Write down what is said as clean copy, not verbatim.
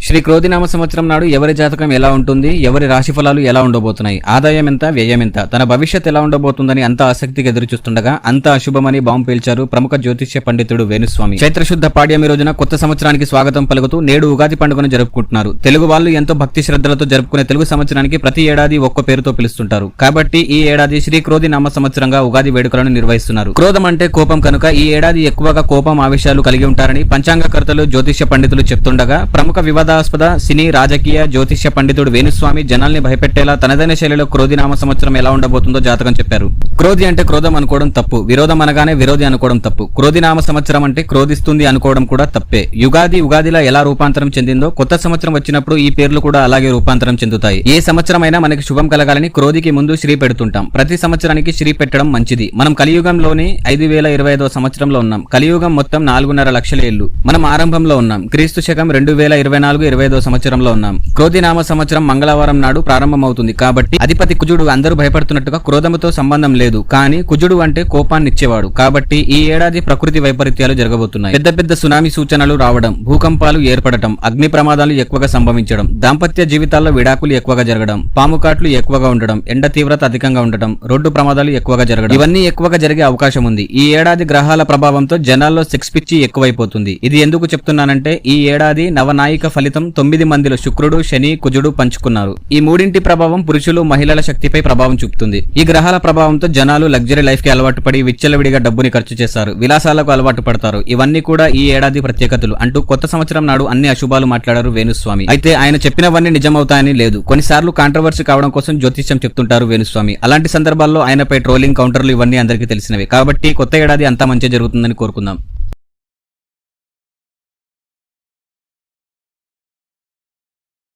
శ్రీ క్రోధినామ సంవత్సరం నాడు ఎవరి జాతకం ఎలా ఉంటుంది, ఎవరి రాశి ఫలాలు ఎలా ఉండబోతున్నాయి, ఆదాయం ఎంత, వ్యయం ఎంత, తన భవిష్యత్ ఎలా ఉండబోతుందని అంత ఆసక్తిగా ఎదురుచూస్తుండగా అంత అశుభమని బాంబు పేల్చారు ప్రముఖ జ్యోతిష్య పండితుడు వేణుస్వామి. చైత్రశుద్ధ పాడ్యమి రోజున కొత్త సంవత్సరానికి స్వాగతం పలుకుతూ నేడు ఉగాది పండుగను జరుపుకుంటున్నారు. తెలుగు వాళ్ళు ఎంతో భక్తి శ్రద్ధలతో జరుపుకునే తెలుగు సంవత్సరానికి ప్రతి ఏడాది ఒక్కో పేరుతో పిలుస్తుంటారు. కాబట్టి ఈ ఏడాది శ్రీ క్రోధినామ సంవత్సరంగా ఉగాది వేడుకలను నిర్వహిస్తున్నారు. క్రోధం అంటే కోపం కనుక ఈ ఏడాది ఎక్కువగా కోపం ఆవేశాలు కలిగి ఉంటారని పంచాంగకర్తలు జ్యోతిష్య పండితులు చెప్తుండగా ప్రముఖ వివాదాస్పద సినీ రాజకీయ జ్యోతిష్య పండితుడు వేణుస్వామి జనాల్ని భయపెట్టేలా తనదైన శైలిలో క్రోధినామ సంవత్సరం ఎలా ఉండబోతుందో జాతకం చెప్పారు. క్రోధి అంటే క్రోధం అనుకోవడం తప్పు, విరోధం అనగానే విరోధి అనుకోవడం తప్పు. క్రోధినామ సంవత్సరం అంటే క్రోధిస్తుంది అనుకోవడం కూడా తప్పే. ఉగాదిలా ఎలా రూపాంతరం చెందిందో కొత్త సంవత్సరం వచ్చినప్పుడు ఈ పేర్లు కూడా అలాగే రూపాంతరం చెందుతాయి. ఏ సంవత్సరమైనా మనకి శుభం కలగాలని క్రోధికి ముందు శ్రీ పెడుతుంటాం. ప్రతి సంవత్సరానికి శ్రీ పెట్టడం మంచిది. మనం కలియుగంలోని 5025వ సంవత్సరంలో ఉన్నాం. కలియుగం మొత్తం 4.5 లక్షల ఏళ్లు. మనం ఆరంభంలో ఉన్నాం. క్రీస్తు శకం 2024-25వ సంవత్సరంలో ఉన్నాం. క్రోధినామ సంవత్సరం మంగళవారం నాడు ప్రారంభమవుతుంది. కాబట్టి అధిపతి కుజుడు అందరూ భయపడుతున్నట్టుగా క్రోధముతో సంబంధం లేదు. కానీ కుజుడు అంటే కోపాన్ని ఇచ్చేవాడు. కాబట్టి ఈ ఏడాది ప్రకృతి వైపరీత్యాలు జరగబోతున్నాయి. పెద్ద పెద్ద సునామీ సూచనలు రావడం, భూకంపాలు ఏర్పడటం, అగ్ని ప్రమాదాలు ఎక్కువగా సంభవించడం, దాంపత్య జీవితాల్లో విడాకులు ఎక్కువగా జరగడం, పాము కాట్లు ఎక్కువగా ఉండడం, ఎండ తీవ్రత అధికంగా ఉండడం, రోడ్డు ప్రమాదాలు ఎక్కువగా జరగడం, ఇవన్నీ ఎక్కువగా జరిగే అవకాశం ఉంది. ఈ ఏడాది గ్రహాల ప్రభావంతో జనాల్లో సెక్స్ పిచ్చి ఎక్కువైపోతుంది. ఇది ఎందుకు చెప్తున్నానంటే ఈ ఏడాది నవనాయిక ఫలితం 9 మందిలో శుక్రుడు, శని, కుజుడు పంచుకున్నారు. ఈ మూడింటి ప్రభావం పురుషులు, మహిళల శక్తిపై ప్రభావం చూపుతుంది. ఈ గ్రహాల ప్రభావంతో జనాలు లగ్జరీ లైఫ్ కి అలవాటు పడి విచ్చలవిడిగా డబ్బుని ఖర్చు చేస్తారు, విలాసాలకు అలవాటు పడతారు. ఇవన్నీ కూడా ఈ ఏడాది ప్రత్యేకతలు అంటూ కొత్త సంవత్సరం నాడు అన్ని అశుభాలు మాట్లాడారు వేణుస్వామి. అయితే ఆయన చెప్పినవన్నీ నిజమవుతాయని లేదు. కొన్నిసార్లు కాంట్రవర్సీ కావడం కోసం జ్యోతిష్యం చెప్తుంటారు వేణుస్వామి. అలాంటి సందర్భాల్లో ఆయనపై ట్రోలింగ్, కౌంటర్లు ఇవన్నీ అందరికీ తెలిసినవి. కాబట్టి కొత్త ఏడాది అంతా మంచి జరుగుతుందని కోరుకుందాం.